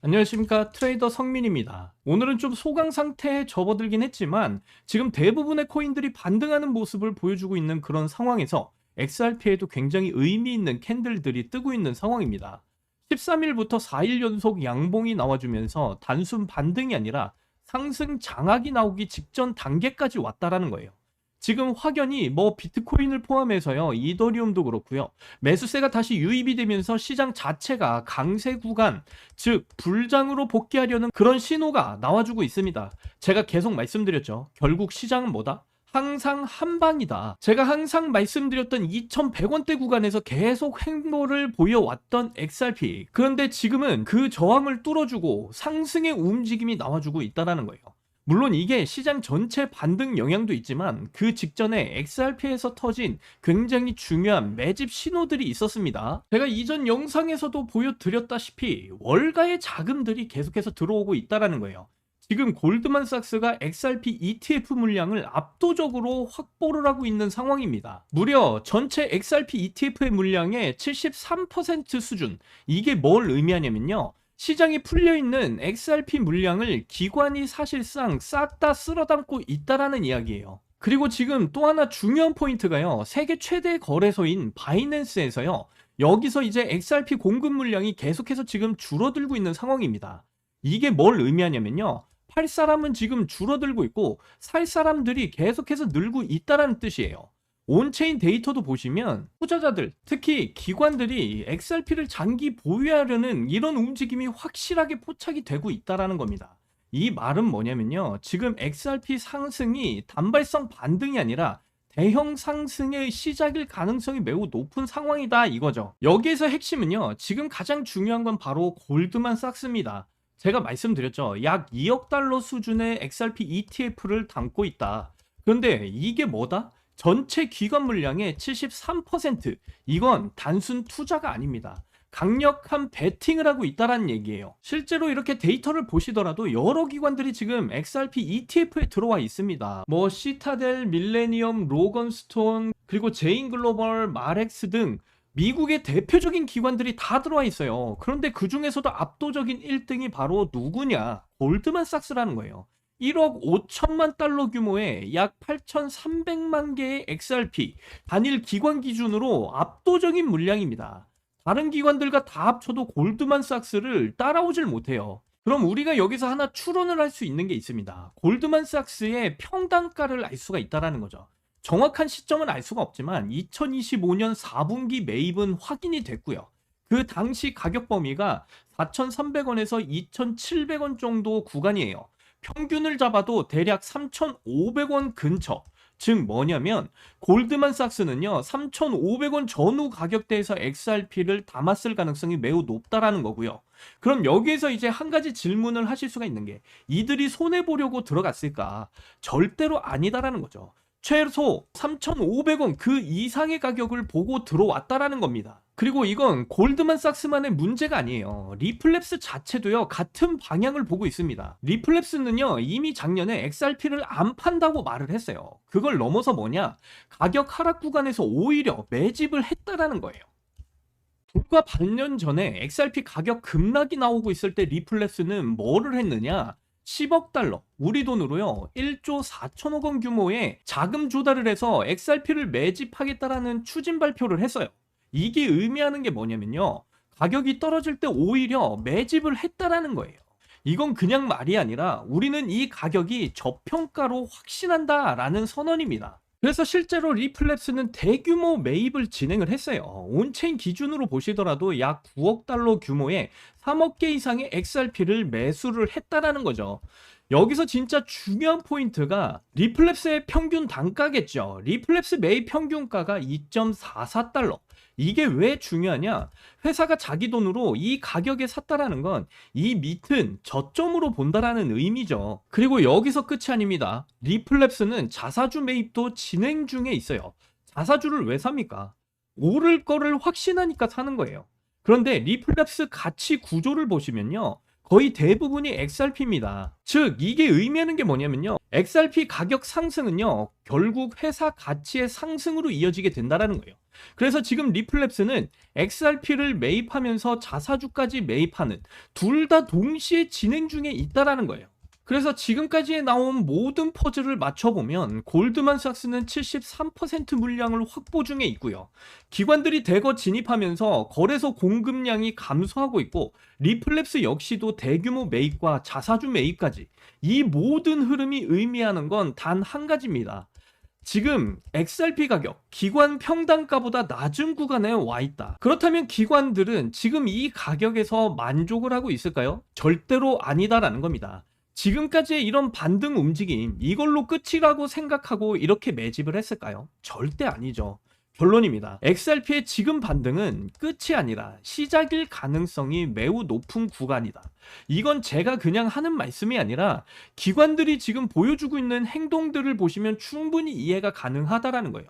안녕하십니까, 트레이더 성민입니다. 오늘은 좀 소강 상태에 접어들긴 했지만 지금 대부분의 코인들이 반등하는 모습을 보여주고 있는 그런 상황에서 XRP에도 굉장히 의미 있는 캔들들이 뜨고 있는 상황입니다. 13일부터 4일 연속 양봉이 나와주면서 단순 반등이 아니라 상승 장악이 나오기 직전 단계까지 왔다라는 거예요. 지금 확연히 비트코인을 포함해서요, 이더리움도 그렇고요, 매수세가 다시 유입이 되면서 시장 자체가 강세 구간, 즉 불장으로 복귀하려는 그런 신호가 나와주고 있습니다. 제가 계속 말씀드렸죠. 결국 시장은 뭐다? 항상 한방이다. 제가 항상 말씀드렸던 2100원대 구간에서 계속 횡보를 보여왔던 XRP. 그런데 지금은 그 저항을 뚫어주고 상승의 움직임이 나와주고 있다는 거예요. 물론 이게 시장 전체 반등 영향도 있지만 그 직전에 XRP에서 터진 굉장히 중요한 매집 신호들이 있었습니다. 제가 이전 영상에서도 보여드렸다시피 월가의 자금들이 계속해서 들어오고 있다는 거예요. 지금 골드만삭스가 XRP ETF 물량을 압도적으로 확보를 하고 있는 상황입니다. 무려 전체 XRP ETF의 물량의 73% 수준. 이게 뭘 의미하냐면요, 시장이 풀려있는 XRP 물량을 기관이 사실상 싹 다 쓸어담고 있다라는 이야기예요. 그리고 지금 또 하나 중요한 포인트가요, 세계 최대 거래소인 바이낸스에서요, 여기서 이제 XRP 공급 물량이 계속해서 지금 줄어들고 있는 상황입니다. 이게 뭘 의미하냐면요, 팔 사람은 지금 줄어들고 있고 살 사람들이 계속해서 늘고 있다라는 뜻이에요. 온체인 데이터도 보시면 투자자들, 특히 기관들이 XRP를 장기 보유하려는 이런 움직임이 확실하게 포착이 되고 있다는 겁니다. 이 말은 뭐냐면요, 지금 XRP 상승이 단발성 반등이 아니라 대형 상승의 시작일 가능성이 매우 높은 상황이다 이거죠. 여기에서 핵심은요, 지금 가장 중요한 건 바로 골드만삭스입니다. 제가 말씀드렸죠. 약 2억 달러 수준의 XRP ETF를 담고 있다. 그런데 이게 뭐다? 전체 기관 물량의 73%. 이건 단순 투자가 아닙니다. 강력한 베팅을 하고 있다는 얘기예요. 실제로 이렇게 데이터를 보시더라도 여러 기관들이 지금 XRP ETF에 들어와 있습니다. 시타델, 밀레니엄, 로건스톤, 그리고 제인글로벌, 마렉스 등 미국의 대표적인 기관들이 다 들어와 있어요. 그런데 그 중에서도 압도적인 1등이 바로 누구냐? 골드만삭스라는 거예요. 1억 5천만 달러 규모의 약 8,300만 개의 XRP, 단일 기관 기준으로 압도적인 물량입니다. 다른 기관들과 다 합쳐도 골드만삭스를 따라오질 못해요. 그럼 우리가 여기서 하나 추론을 할 수 있는 게 있습니다. 골드만삭스의 평단가를 알 수가 있다는 거죠. 정확한 시점은 알 수가 없지만 2025년 4분기 매입은 확인이 됐고요. 그 당시 가격 범위가 4,300원에서 2,700원 정도 구간이에요. 평균을 잡아도 대략 3,500원 근처. 즉 뭐냐면 골드만삭스는요, 3,500원 전후 가격대에서 XRP를 담았을 가능성이 매우 높다라는 거고요. 그럼 여기에서 이제 한 가지 질문을 하실 수가 있는 게, 이들이 손해보려고 들어갔을까? 절대로 아니다라는 거죠. 최소 3,500원 그 이상의 가격을 보고 들어왔다라는 겁니다. 그리고 이건 골드만삭스만의 문제가 아니에요. 리플랩스 자체도요, 같은 방향을 보고 있습니다. 리플랩스는요, 이미 작년에 XRP를 안 판다고 말을 했어요. 그걸 넘어서 뭐냐? 가격 하락 구간에서 오히려 매집을 했다라는 거예요. 불과 반년 전에 XRP 가격 급락이 나오고 있을 때 리플랩스는 뭐를 했느냐? 10억 달러, 우리 돈으로요 1조 4천억 원 규모의 자금 조달을 해서 XRP를 매집하겠다라는 추진 발표를 했어요. 이게 의미하는 게 뭐냐면요, 가격이 떨어질 때 오히려 매집을 했다라는 거예요. 이건 그냥 말이 아니라 우리는 이 가격이 저평가로 확신한다라는 선언입니다. 그래서 실제로 리플랩스는 대규모 매입을 진행을 했어요. 온체인 기준으로 보시더라도 약 9억 달러 규모의 3억 개 이상의 XRP를 매수를 했다라는 거죠. 여기서 진짜 중요한 포인트가 리플랩스의 평균 단가겠죠. 리플랩스 매입 평균가가 2.44달러. 이게 왜 중요하냐? 회사가 자기 돈으로 이 가격에 샀다라는 건 이 밑은 저점으로 본다라는 의미죠. 그리고 여기서 끝이 아닙니다. 리플랩스는 자사주 매입도 진행 중에 있어요. 자사주를 왜 삽니까? 오를 거를 확신하니까 사는 거예요. 그런데 리플랩스 가치 구조를 보시면요, 거의 대부분이 XRP입니다. 즉 이게 의미하는 게 뭐냐면요, XRP 가격 상승은요 결국 회사 가치의 상승으로 이어지게 된다라는 거예요. 그래서 지금 리플랩스는 XRP를 매입하면서 자사주까지 매입하는, 둘 다 동시에 진행 중에 있다라는 거예요. 그래서 지금까지 나온 모든 퍼즐을 맞춰보면 골드만삭스는 73% 물량을 확보 중에 있고요. 기관들이 대거 진입하면서 거래소 공급량이 감소하고 있고, 리플랩스 역시도 대규모 매입과 자사주 매입까지, 이 모든 흐름이 의미하는 건 단 한 가지입니다. 지금 XRP 가격, 기관 평단가보다 낮은 구간에 와 있다. 그렇다면 기관들은 지금 이 가격에서 만족을 하고 있을까요? 절대로 아니다라는 겁니다. 지금까지의 이런 반등 움직임, 이걸로 끝이라고 생각하고 이렇게 매집을 했을까요? 절대 아니죠. 결론입니다. XRP의 지금 반등은 끝이 아니라 시작일 가능성이 매우 높은 구간이다. 이건 제가 그냥 하는 말씀이 아니라 기관들이 지금 보여주고 있는 행동들을 보시면 충분히 이해가 가능하다라는 거예요.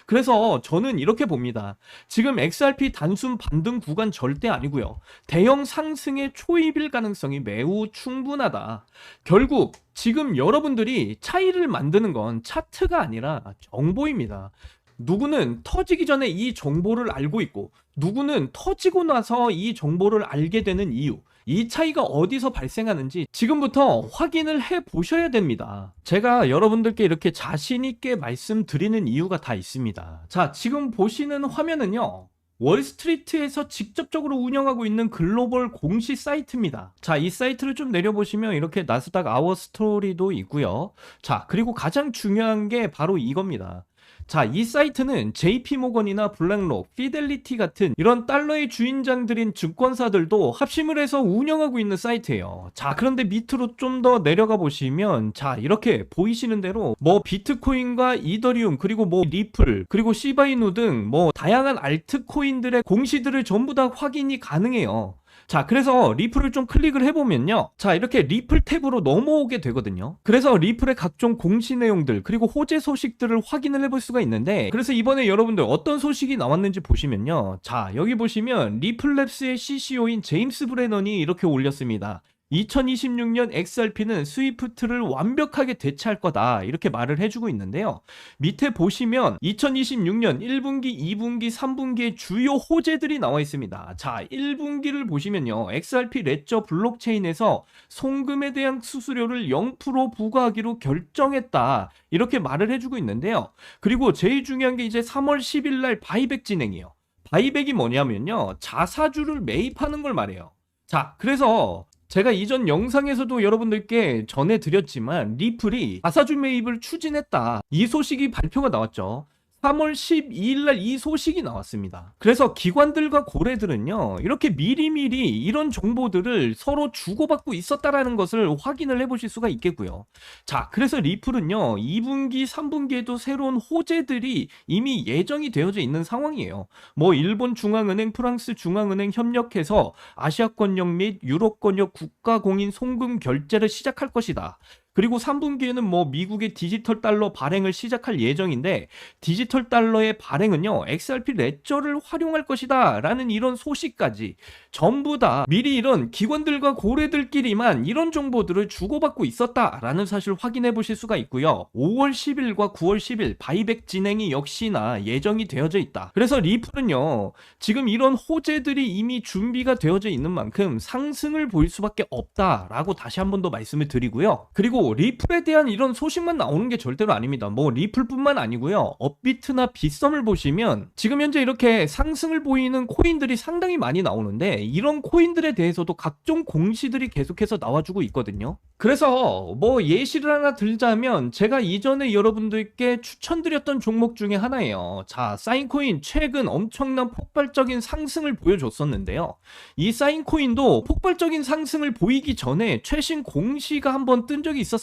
그래서 저는 이렇게 봅니다. 지금 XRP 단순 반등 구간 절대 아니고요, 대형 상승의 초입일 가능성이 매우 충분하다. 결국 지금 여러분들이 차이를 만드는 건 차트가 아니라 정보입니다. 누구는 터지기 전에 이 정보를 알고 있고, 누구는 터지고 나서 이 정보를 알게 되는 이유, 이 차이가 어디서 발생하는지 지금부터 확인을 해 보셔야 됩니다. 제가 여러분들께 이렇게 자신 있게 말씀드리는 이유가 다 있습니다. 자, 지금 보시는 화면은요, 월스트리트에서 직접적으로 운영하고 있는 글로벌 공시 사이트입니다. 자, 이 사이트를 좀 내려보시면 이렇게 나스닥 아워 스토리도 있고요. 자, 그리고 가장 중요한 게 바로 이겁니다. 자, 이 사이트는 JP모건이나 블랙록, 피델리티 같은 이런 달러의 주인장들인 증권사들도 합심을 해서 운영하고 있는 사이트예요. 자, 그런데 밑으로 좀 더 내려가 보시면, 자, 이렇게 보이시는 대로 뭐 비트코인과 이더리움, 그리고 뭐 리플, 그리고 시바이누 등 뭐 다양한 알트코인들의 공시들을 전부 다 확인이 가능해요. 자, 그래서 리플을 좀 클릭을 해보면요, 자, 이렇게 리플 탭으로 넘어오게 되거든요. 그래서 리플의 각종 공시 내용들, 그리고 호재 소식들을 확인을 해볼 수가 있는데, 그래서 이번에 여러분들 어떤 소식이 나왔는지 보시면요, 자, 여기 보시면 리플랩스의 CCO인 제임스 브레넌이 이렇게 올렸습니다. 2026년 XRP는 스위프트를 완벽하게 대체할 거다, 이렇게 말을 해주고 있는데요. 밑에 보시면 2026년 1분기, 2분기, 3분기의 주요 호재들이 나와 있습니다. 자, 1분기를 보시면요, XRP 레저 블록체인에서 송금에 대한 수수료를 0% 부과하기로 결정했다, 이렇게 말을 해주고 있는데요. 그리고 제일 중요한 게 이제 3월 10일 날 바이백 진행이에요. 바이백이 뭐냐면요, 자사주를 매입하는 걸 말해요. 자, 그래서 제가 이전 영상에서도 여러분들께 전해드렸지만 리플이 자사주 매입을 추진했다, 이 소식이 발표가 나왔죠. 3월 12일 날 이 소식이 나왔습니다. 그래서 기관들과 고래들은요, 이렇게 미리미리 이런 정보들을 서로 주고받고 있었다라는 것을 확인을 해보실 수가 있겠고요. 자, 그래서 리플은요, 2분기, 3분기에도 새로운 호재들이 이미 예정이 되어져 있는 상황이에요. 뭐 일본 중앙은행, 프랑스 중앙은행 협력해서 아시아권역 및 유럽권역 국가공인 송금 결제를 시작할 것이다. 그리고 3분기에는 뭐 미국의 디지털 달러 발행을 시작할 예정인데, 디지털 달러의 발행은요, XRP 레저를 활용할 것이다 라는 이런 소식까지 전부 다 미리 이런 기관들과 고래들끼리만 이런 정보들을 주고받고 있었다라는 사실을 확인해 보실 수가 있고요. 5월 10일과 9월 10일 바이백 진행이 역시나 예정이 되어져 있다. 그래서 리플은요, 지금 이런 호재들이 이미 준비가 되어져 있는 만큼 상승을 보일 수밖에 없다라고 다시 한 번 더 말씀을 드리고요. 그리고 리플에 대한 이런 소식만 나오는 게 절대로 아닙니다. 뭐 리플뿐만 아니고요, 업비트나 빗썸을 보시면 지금 현재 이렇게 상승을 보이는 코인들이 상당히 많이 나오는데, 이런 코인들에 대해서도 각종 공시들이 계속해서 나와주고 있거든요. 그래서 뭐 예시를 하나 들자면, 제가 이전에 여러분들께 추천드렸던 종목 중에 하나예요. 자, 사인코인 최근 엄청난 폭발적인 상승을 보여줬었는데요. 이 사인코인도 폭발적인 상승을 보이기 전에 최신 공시가 한번 뜬 적이 있었어요.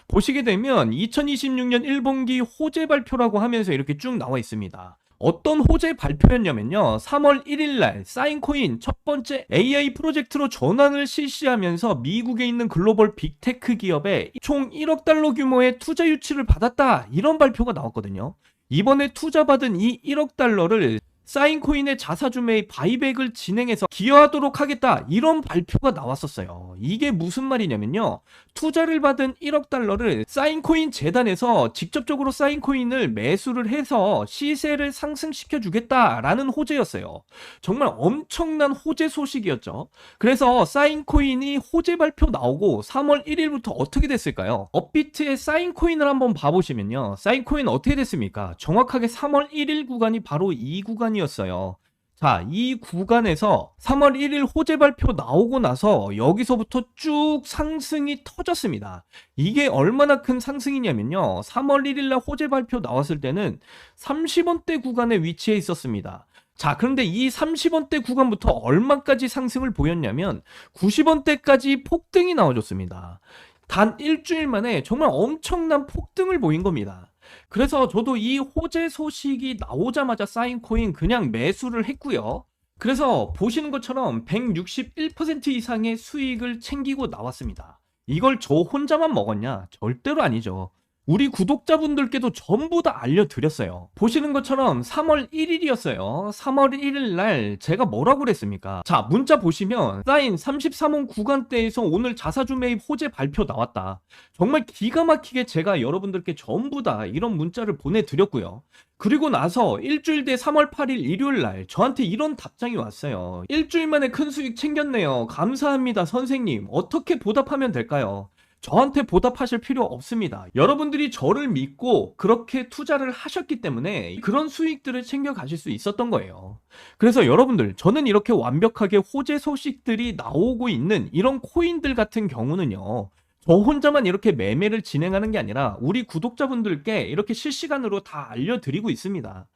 보시게 되면 2026년 1분기 호재 발표라고 하면서 이렇게 쭉 나와 있습니다. 어떤 호재 발표였냐면요, 3월 1일날 사인코인 첫 번째 AI 프로젝트로 전환을 실시하면서 미국에 있는 글로벌 빅테크 기업에 총 1억 달러 규모의 투자 유치를 받았다, 이런 발표가 나왔거든요. 이번에 투자받은 이 1억 달러를 사인코인의 자사주 매입 바이백을 진행해서 기여하도록 하겠다, 이런 발표가 나왔었어요. 이게 무슨 말이냐면요, 투자를 받은 1억 달러를 사인코인 재단에서 직접적으로 사인코인을 매수를 해서 시세를 상승시켜 주겠다라는 호재였어요. 정말 엄청난 호재 소식이었죠. 그래서 사인코인이 호재 발표 나오고 3월 1일부터 어떻게 됐을까요? 업비트의 사인코인을 한번 봐보시면요, 사인코인 어떻게 됐습니까? 정확하게 3월 1일 구간이 바로 이 구간이었어요. 자, 이 구간에서 3월 1일 호재 발표 나오고 나서 여기서부터 쭉 상승이 터졌습니다. 이게 얼마나 큰 상승이냐면요, 3월 1일 날 호재 발표 나왔을 때는 30원대 구간에 위치해 있었습니다. 자, 그런데 이 30원대 구간부터 얼마까지 상승을 보였냐면 90원대까지 폭등이 나와줬습니다. 단 일주일 만에 정말 엄청난 폭등을 보인 겁니다. 그래서 저도 이 호재 소식이 나오자마자 사인코인 그냥 매수를 했고요. 그래서 보시는 것처럼 161% 이상의 수익을 챙기고 나왔습니다. 이걸 저 혼자만 먹었냐? 절대로 아니죠. 우리 구독자분들께도 전부 다 알려드렸어요. 보시는 것처럼 3월 1일이었어요. 3월 1일 날 제가 뭐라고 그랬습니까? 자, 문자 보시면 사인 33원 구간대에서 오늘 자사주 매입 호재 발표 나왔다. 정말 기가 막히게 제가 여러분들께 전부 다 이런 문자를 보내드렸고요. 그리고 나서 일주일 뒤 3월 8일 일요일 날 저한테 이런 답장이 왔어요. 일주일 만에 큰 수익 챙겼네요. 감사합니다, 선생님. 어떻게 보답하면 될까요? 저한테 보답하실 필요 없습니다. 여러분들이 저를 믿고 그렇게 투자를 하셨기 때문에 그런 수익들을 챙겨 가실 수 있었던 거예요. 그래서 여러분들, 저는 이렇게 완벽하게 호재 소식들이 나오고 있는 이런 코인들 같은 경우는요, 저 혼자만 이렇게 매매를 진행하는 게 아니라 우리 구독자분들께 이렇게 실시간으로 다 알려드리고 있습니다.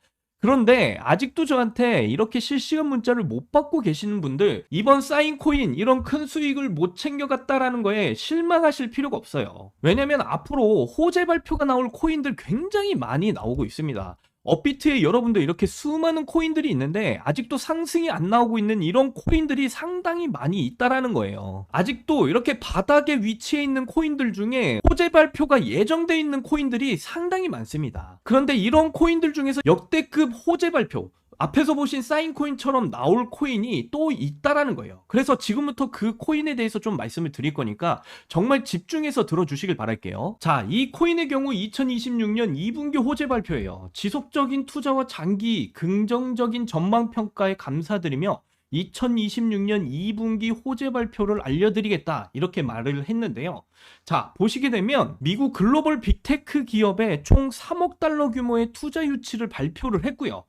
그런데 아직도 저한테 이렇게 실시간 문자를 못 받고 계시는 분들, 이번 사인코인 이런 큰 수익을 못 챙겨갔다라는 거에 실망하실 필요가 없어요. 왜냐면 앞으로 호재 발표가 나올 코인들 굉장히 많이 나오고 있습니다. 업비트에 여러분들 이렇게 수많은 코인들이 있는데 아직도 상승이 안 나오고 있는 이런 코인들이 상당히 많이 있다라는 거예요. 아직도 이렇게 바닥에 위치해 있는 코인들 중에 호재 발표가 예정돼 있는 코인들이 상당히 많습니다. 그런데 이런 코인들 중에서 역대급 호재 발표, 앞에서 보신 사인코인처럼 나올 코인이 또 있다라는 거예요. 그래서 지금부터 그 코인에 대해서 좀 말씀을 드릴 거니까 정말 집중해서 들어주시길 바랄게요. 자, 이 코인의 경우 2026년 2분기 호재 발표예요. 지속적인 투자와 장기 긍정적인 전망 평가에 감사드리며 2026년 2분기 호재 발표를 알려드리겠다, 이렇게 말을 했는데요. 자, 보시게 되면 미국 글로벌 빅테크 기업에 총 3억 달러 규모의 투자 유치를 발표를 했고요.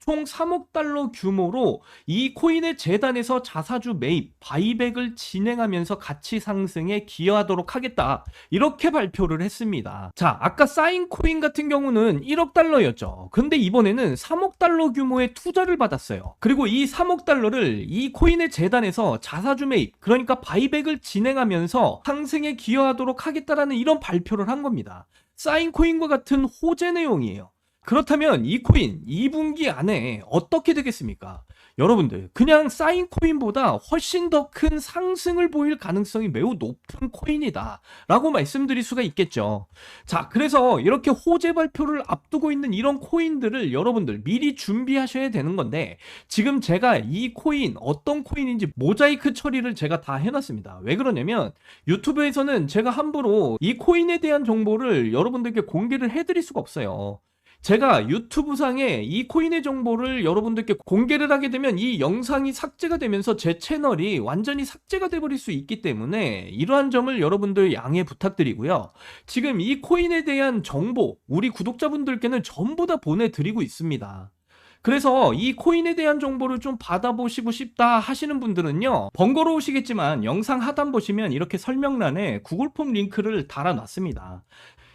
총 3억 달러 규모로 이 코인의 재단에서 자사주 매입, 바이백을 진행하면서 가치 상승에 기여하도록 하겠다, 이렇게 발표를 했습니다. 자, 아까 사인코인 같은 경우는 1억 달러였죠. 근데 이번에는 3억 달러 규모의 투자를 받았어요. 그리고 이 3억 달러를 이 코인의 재단에서 자사주 매입, 그러니까 바이백을 진행하면서 상승에 기여하도록 하겠다라는 이런 발표를 한 겁니다. 사인코인과 같은 호재 내용이에요. 그렇다면 이 코인 2분기 안에 어떻게 되겠습니까? 여러분들, 그냥 사인코인보다 훨씬 더 큰 상승을 보일 가능성이 매우 높은 코인이다 라고 말씀드릴 수가 있겠죠. 자, 그래서 이렇게 호재 발표를 앞두고 있는 이런 코인들을 여러분들 미리 준비하셔야 되는 건데, 지금 제가 이 코인 어떤 코인인지 모자이크 처리를 제가 다 해놨습니다. 왜 그러냐면 유튜브에서는 제가 함부로 이 코인에 대한 정보를 여러분들께 공개를 해드릴 수가 없어요. 제가 유튜브상에 이 코인의 정보를 여러분들께 공개를 하게 되면 이 영상이 삭제가 되면서 제 채널이 완전히 삭제가 돼버릴 수 있기 때문에 이러한 점을 여러분들 양해 부탁드리고요. 지금 이 코인에 대한 정보 우리 구독자분들께는 전부 다 보내드리고 있습니다. 그래서 이 코인에 대한 정보를 좀 받아보시고 싶다 하시는 분들은요, 번거로우시겠지만 영상 하단 보시면 이렇게 설명란에 구글 폼 링크를 달아놨습니다.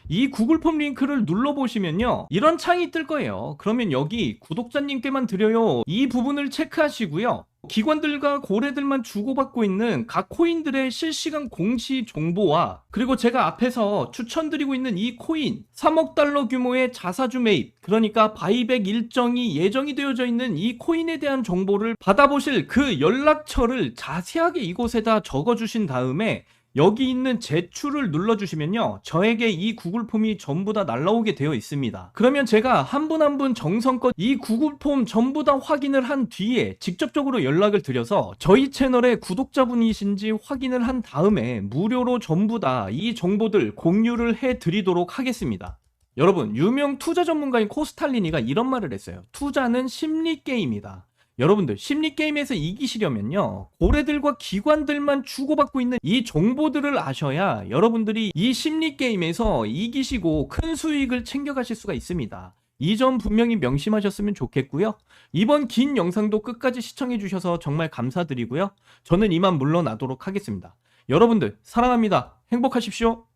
이 구글 폼 링크를 눌러보시면요, 이런 창이 뜰 거예요. 그러면 여기 구독자님께만 드려요, 이 부분을 체크하시고요. 기관들과 고래들만 주고받고 있는 각 코인들의 실시간 공시 정보와, 그리고 제가 앞에서 추천드리고 있는 이 코인 3억 달러 규모의 자사주 매입, 그러니까 바이백 일정이 예정이 되어져 있는 이 코인에 대한 정보를 받아보실 그 연락처를 자세하게 이곳에다 적어주신 다음에 여기 있는 제출을 눌러주시면요, 저에게 이 구글 폼이 전부 다 날라오게 되어 있습니다. 그러면 제가 한 분 한 분 정성껏 이 구글 폼 전부 다 확인을 한 뒤에 직접적으로 연락을 드려서 저희 채널의 구독자분이신지 확인을 한 다음에 무료로 전부 다 이 정보들 공유를 해 드리도록 하겠습니다. 여러분, 유명 투자 전문가인 코스탈리니가 이런 말을 했어요. 투자는 심리 게임이다. 여러분들, 심리 게임에서 이기시려면요, 고래들과 기관들만 주고받고 있는 이 정보들을 아셔야 여러분들이 이 심리 게임에서 이기시고 큰 수익을 챙겨가실 수가 있습니다. 이 점 분명히 명심하셨으면 좋겠고요. 이번 긴 영상도 끝까지 시청해 주셔서 정말 감사드리고요. 저는 이만 물러나도록 하겠습니다. 여러분들 사랑합니다. 행복하십시오.